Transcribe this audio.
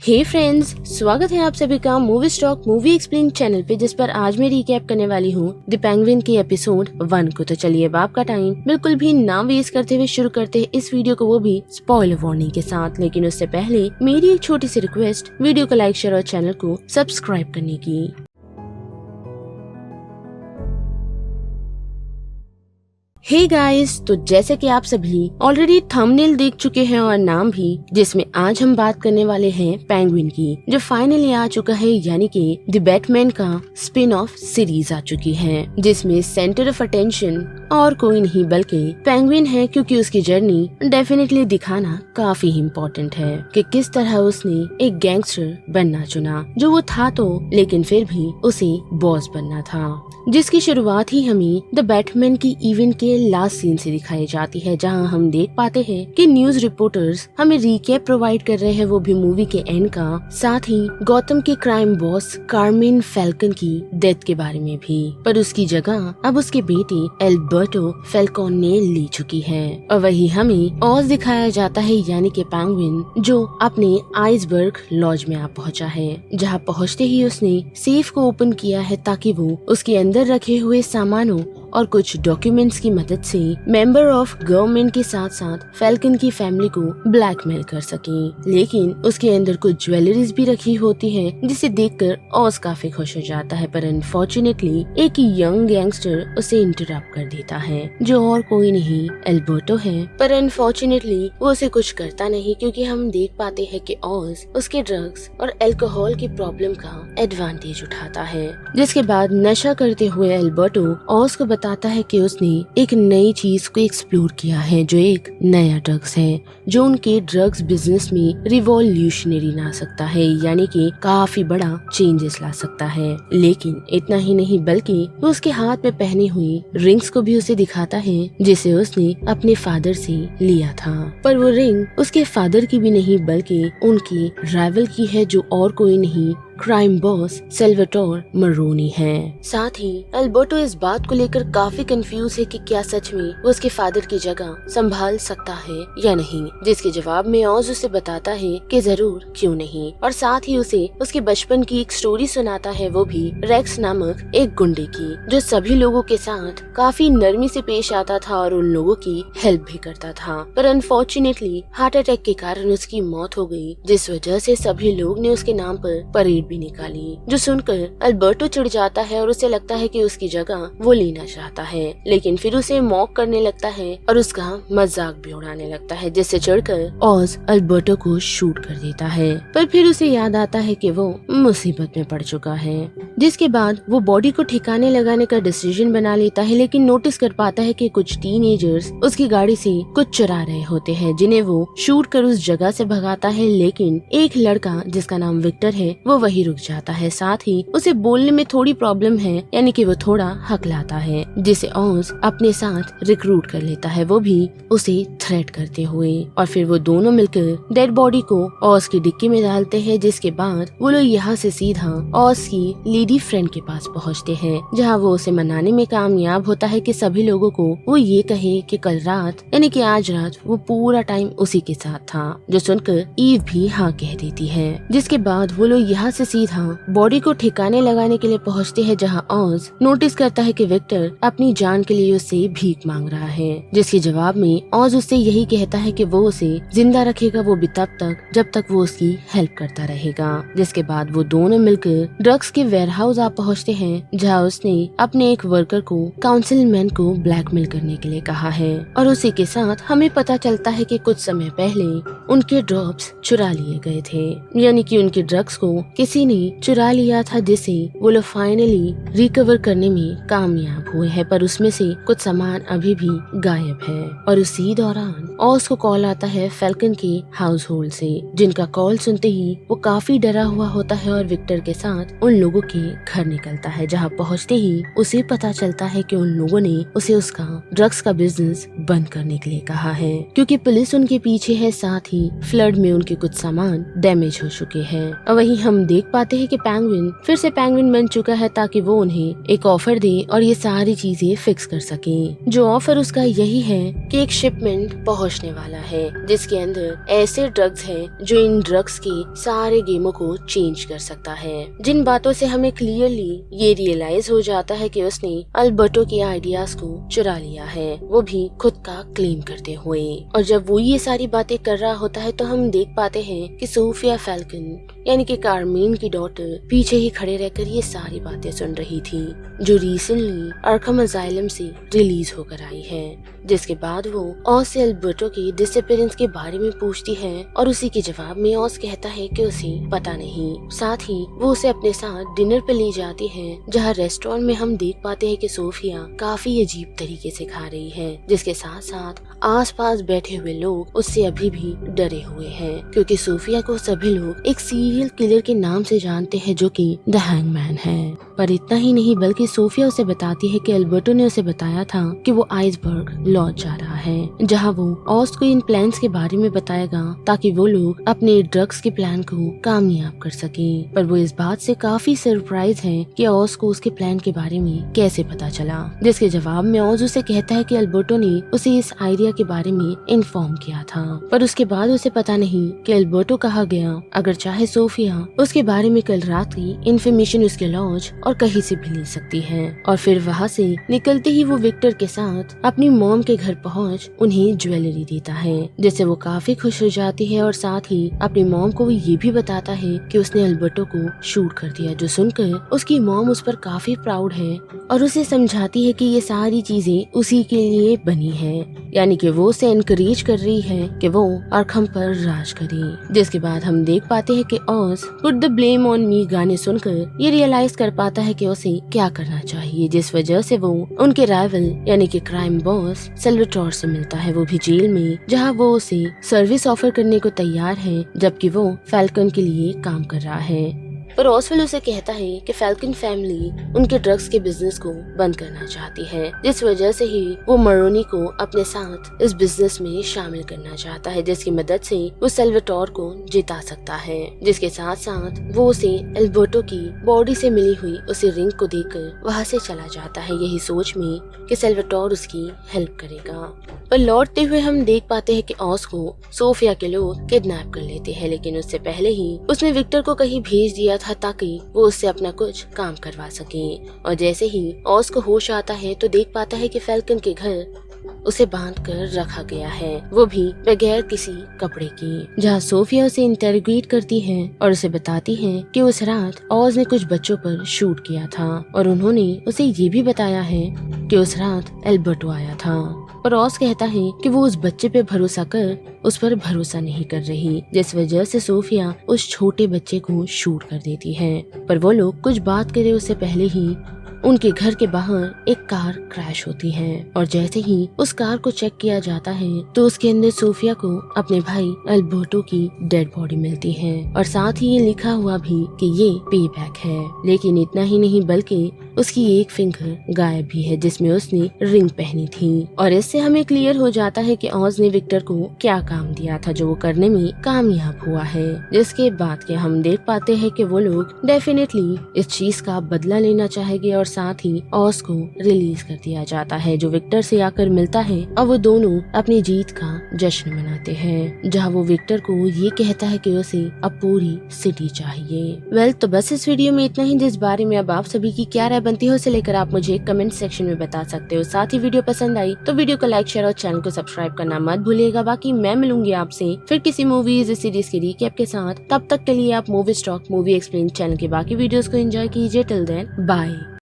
हे friends, स्वागत है आप सभी का movie stock movie explain channel पे, जिस पर आज मैं रिकैप करने वाली हूँ द पेंगुइन के एपिसोड 1 को। तो चलिए अब आपका टाइम बिल्कुल भी ना वेस्ट करते हुए शुरू करते हैं इस वीडियो को, वो भी स्पॉइलर वार्निंग के साथ। लेकिन उससे पहले मेरी एक छोटी सी रिक्वेस्ट, वीडियो को लाइक शेयर और चैनल को सब्सक्राइब करने की। हे गाइस, तो जैसे कि आप सभी ऑलरेडी थंबनेल देख चुके हैं और नाम भी, जिसमें आज हम बात करने वाले हैं पेंगुइन की, जो फाइनली आ चुका है, यानी कि द बैटमैन का स्पिन ऑफ सीरीज आ चुकी है, जिसमें सेंटर ऑफ अटेंशन और कोई नहीं बल्कि पेंगुइन है, क्योंकि उसकी जर्नी डेफिनेटली दिखाना काफी इम्पोर्टेंट है कि किस तरह उसने एक गैंगस्टर बनना चुना, जो वो था तो, लेकिन फिर भी उसे बॉस बनना था, जिसकी शुरुआत ही हमें द बैटमैन की इवेंट के लास्ट सीन से दिखाई जाती है, जहां हम देख पाते हैं कि न्यूज रिपोर्टर्स हमें रिकैप प्रोवाइड कर रहे हैं, वो भी मूवी के एंड का, साथ ही गौतम के क्राइम बॉस कार्मिन फैल्कन की डेथ के बारे में भी। पर उसकी जगह अब उसके बेटे एल्बर्टो फैल्कॉन ने ले चुकी है, और वही हमें ऑज दिखाया जाता है, यानी कि पेंगुइन, जो अपने आइसबर्ग लॉज में आ पहुंचा है, जहां पहुंचते ही उसने सेफ को ओपन किया है ताकि वो उसके अंदर रखे हुए सामानों और कुछ डॉक्यूमेंट्स की मदद से मेंबर ऑफ गवर्नमेंट के साथ साथ फैल्कन की फैमिली को ब्लैकमेल कर सके। लेकिन उसके अंदर कुछ ज्वेलरीज भी रखी होती है, जिसे देखकर ऑज काफी खुश हो जाता है, पर अनफॉर्चुनेटली एक यंग गैंगस्टर उसे इंटरप्ट कर देता है, जो और कोई नहीं एल्बर्टो है। पर अनफॉर्चुनेटली वो उसे कुछ करता नहीं, क्योंकि हम देख पाते हैं कि ऑज उसके ड्रग्स और अल्कोहल की प्रॉब्लम का एडवांटेज उठाता है, जिसके बाद नशा करते हुए एल्बर्टो ऑज को बताता है कि उसने एक नई चीज को एक्सप्लोर किया है, जो एक नया ड्रग्स है, जो उनके ड्रग्स बिजनेस में रिवॉल्यूशनरी ला सकता है, यानी कि काफी बड़ा चेंजेस ला सकता है। लेकिन इतना ही नहीं, बल्कि वो उसके हाथ में पहनी हुई रिंग्स को भी उसे दिखाता है, जिसे उसने अपने फादर से लिया था। पर वो रिंग उसके फादर की भी नहीं, बल्कि उनकी राइवल की है, जो और कोई नहीं क्राइम बॉस सेल्वाटोर मरोनी है। साथ ही अल्बर्टो इस बात को लेकर काफी कंफ्यूज है कि क्या सच में वो उसके फादर की जगह संभाल सकता है या नहीं, जिसके जवाब में ऑज उसे बताता है कि जरूर क्यों नहीं, और साथ ही उसे उसके बचपन की एक स्टोरी सुनाता है, वो भी रेक्स नामक एक गुंडे की, जो सभी लोगों के साथ काफी नरमी से पेश आता था और उन लोगों की हेल्प भी करता था। पर अनफॉर्चुनेटली हार्ट अटैक के कारण उसकी मौत हो गई, जिस वजह से सभी लोग ने उसके नाम पर परेड भी निकाली, जो सुनकर अल्बर्टो चिढ़ जाता है और उसे लगता है कि उसकी जगह वो लेना चाहता है। लेकिन फिर उसे मॉक करने लगता है और उसका मजाक भी उड़ाने लगता है, जिससे चिढ़कर ऑज अल्बर्टो को शूट कर देता है। पर फिर उसे याद आता है कि वो मुसीबत में पड़ चुका है, जिसके बाद वो बॉडी को ठिकाने लगाने का डिसीजन बना लेता है, लेकिन नोटिस कर पाता है कि कुछ टीनेजर्स उसकी गाड़ी से कुछ चुरा रहे होते हैं, जिन्हें वो शूट कर उस जगह से भगाता है। लेकिन एक लड़का जिसका नाम विक्टर है, वो वही रुक जाता है, साथ ही उसे बोलने में थोड़ी प्रॉब्लम है, यानी कि वो थोड़ा हकलाता है, जिसे ऑज अपने साथ रिक्रूट कर लेता है, वो भी उसे थ्रेट करते हुए। और फिर वो दोनों मिलकर डेड बॉडी को ऑज की डिक्की में डालते हैं, जिसके बाद वो लोग यहाँ से सीधा ऑज की लेडी फ्रेंड के पास पहुँचते हैं, जहाँ वो उसे मनाने में कामयाब होता है कि सभी लोगों को वो ये कहे कि कल रात, यानी कि आज रात, वो पूरा टाइम उसी के साथ था, जो सुनकर ईव भी हाँ कह देती है। जिसके बाद वो लोग यहाँ से सीधा बॉडी को ठिकाने लगाने के लिए पहुंचते हैं, जहां ऑज नोटिस करता है कि विक्टर अपनी जान के लिए उससे भीख मांग रहा है, जिसके जवाब में ऑज उससे यही कहता है कि वो उसे जिंदा रखेगा, वो भी तब तक जब तक वो उसकी हेल्प करता रहेगा। जिसके बाद वो दोनों मिलकर ड्रग्स के वेयरहाउस आ पहुंचते हैं, जहां उसने अपने एक वर्कर को काउंसिलमैन को ब्लैकमेल करने के लिए कहा है, और उसी के साथ हमें पता चलता है कि कुछ समय पहले उनके ड्रॉप्स चुरा लिए गए थे, यानी कि उनके ड्रग्स को किसी ने चुरा लिया था, जिसे वो लोग फाइनली रिकवर करने में कामयाब हुए हैं। पर उसमें से कुछ सामान अभी भी गायब है, और उसी दौरान ऑज को कॉल आता है फैल्कन के हाउस होल्ड से, जिनका कॉल सुनते ही वो काफी डरा हुआ होता है और विक्टर के साथ उन लोगों के घर निकलता है, जहाँ पहुँचते ही उसे पता चलता है कि उन लोगों ने उसे उसका ड्रग्स का बिजनेस बंद करने के लिए कहा है, क्योंकि पुलिस उनके पीछे है, साथ ही फ्लड में उनके कुछ सामान डैमेज हो चुके हैं। और वही हम देख देख पाते हैं कि पेंगुइन फिर से पेंगुइन बन चुका है ताकि वो उन्हें एक ऑफर दे और ये सारी चीजें फिक्स कर सके। जो ऑफर उसका यही है कि एक शिपमेंट पहुंचने वाला है जिसके अंदर ऐसे ड्रग्स हैं जो इन ड्रग्स के सारे गेमों को चेंज कर सकता है। जिन बातों से हमें क्लियरली ये रियलाइज हो जाता है कि उसने अल्बर्टो के आइडियाज को चुरा लिया है, वो भी खुद का क्लेम करते हुए। और जब वो ये सारी बातें कर रहा होता है तो हम देख पाते हैं कि सोफिया फैल्कन यानी कि कार्मीन की डॉटर पीछे ही खड़े रहकर ये सारी बातें सुन रही थी जो रिसेंटली आर्खम असाइलम से रिलीज होकर आई है। जिसके बाद वो ऑस से अल्बर्टो की डिसअपीयरेंस के बारे में पूछती है और उसी के जवाब में ऑस कहता है कि उसे पता नहीं। साथ ही वो उसे अपने साथ डिनर पे ले जाती है जहाँ रेस्टोरेंट में हम देख पाते हैं कि सोफिया काफी अजीब तरीके से खा रही है, जिसके साथ साथ आसपास बैठे हुए लोग उससे अभी भी डरे हुए हैं क्योंकि सोफिया को सभी लोग एक सीरियल किलर के नाम से जानते हैं जो कि द हैंगमैन है। पर इतना ही नहीं बल्कि सोफिया उसे बताती है कि अल्बर्टो ने उसे बताया था कि वो आइसबर्ग लॉज जा रहा है जहां वो ऑस को इन प्लान्स के बारे में बताएगा ताकि वो लोग अपने ड्रग्स के प्लान को कामयाब कर सके। पर वो इस बात से काफी सरप्राइज है कि ऑस को उसके प्लान के बारे में कैसे पता चला, जिसके जवाब में ऑस उसे कहता है कि अल्बर्टो ने उसे इस आइडिया के बारे में इन्फॉर्म किया था। पर उसके बाद उसे पता नहीं कि अल्बर्टो कहाँ गया। अगर चाहे सोफिया उसके बारे में कल रात की इन्फॉर्मेशन उसके लॉज और कहीं से भी ले सकती है। और फिर वहाँ से निकलते ही वो विक्टर के साथ अपनी मॉम के घर पहुँच उन्हें ज्वेलरी देता है जिससे वो काफी खुश हो जाती है और साथ ही अपनी मॉम को वो ये भी बताता है कि उसने अल्बर्टो को शूट कर दिया, जो सुनकर उसकी मॉम उस पर काफी प्राउड है और उसे समझाती है कि ये सारी चीजें उसी के लिए बनी है, यानी कि वो उसे एनकरेज कर रही है कि वो आर्खम पर राज करे। जिसके बाद हम देख पाते हैं कि ऑस put the blame on me गाने सुनकर ये रियलाइज कर पाता है कि उसे क्या करना चाहिए, जिस वजह से वो उनके राइवल यानी कि क्राइम बॉस सल्वाटोर से मिलता है, वो भी जेल में, जहां वो उसे सर्विस ऑफर करने को तैयार है जबकि वो फैल्कन के लिए काम कर रहा है। पर ऑसवेल उसे कहता है कि फैल्कन फैमिली उनके ड्रग्स के बिजनेस को बंद करना चाहती है, जिस वजह से ही वो मरोनी को अपने साथ इस बिजनेस में शामिल करना चाहता है जिसकी मदद से वो सल्वाटोर को जिता सकता है। जिसके साथ साथ वो उसे अल्बर्टो की बॉडी से मिली हुई उसी रिंग को देकर वहाँ से चला जाता है, यही सोच में कि सल्वाटोर उसकी हेल्प करेगा। पर लौटते हुए हम देख पाते हैं कि ऑस को सोफिया के लोग किडनैप कर लेते हैं, लेकिन उससे पहले ही उसने विक्टर को कहीं भेज दिया था ताकि वो उससे अपना कुछ काम करवा सके। और जैसे ही ऑस को होश आता है तो देख पाता है कि फैल्कन के घर उसे बांध कर रखा गया है, वो भी बगैर किसी कपड़े के, जहाँ सोफिया उसे इंटेरोगेट करती है और उसे बताती है कि उस रात ऑज ने कुछ बच्चों पर शूट किया था और उन्होंने उसे ये भी बताया है कि उस रात अल्बर्टो आया था। पर ऑज कहता है कि वो उस बच्चे पे भरोसा कर उस पर भरोसा नहीं कर रही, जिस वजह से सोफिया उस छोटे बच्चे को शूट कर देती है। पर वो लोग कुछ बात करे उससे पहले ही उनके घर के बाहर एक कार क्रैश होती है और जैसे ही उस कार को चेक किया जाता है तो उसके अंदर सोफिया को अपने भाई अल्बर्टो की डेड बॉडी मिलती है और साथ ही ये लिखा हुआ भी कि ये पे बैक है। लेकिन इतना ही नहीं बल्कि उसकी एक फिंगर गायब भी है जिसमें उसने रिंग पहनी थी। और इससे हमें क्लियर हो जाता है कि ऑज ने विक्टर को क्या काम दिया था जो वो करने में कामयाब हुआ है। जिसके बाद के हम देख पाते हैं कि वो लोग डेफिनेटली इस चीज का बदला लेना चाहेंगे और साथ ही ऑज को रिलीज कर दिया जाता है जो विक्टर से आकर मिलता है और वो दोनों अपनी जीत का जश्न मनाते हैं, जहाँ वो विक्टर को ये कहता है कि उसे अब पूरी सिटी चाहिए। तो बस इस वीडियो में इतना ही, जिस बारे में अब आप सभी की क्या राय बनती है उसे लेकर आप मुझे कमेंट सेक्शन में बता सकते हो। साथ ही वीडियो पसंद आई तो वीडियो को लाइक शेयर और चैनल को सब्सक्राइब करना मत भूलिएगा। बाकी मैं मिलूंगी आपसे फिर किसी मूवीज सीरीज की रिकैप के साथ। तब तक के लिए आप movie stock movie explain channel के बाकी वीडियोस को एंजॉय कीजिए। Till then bye.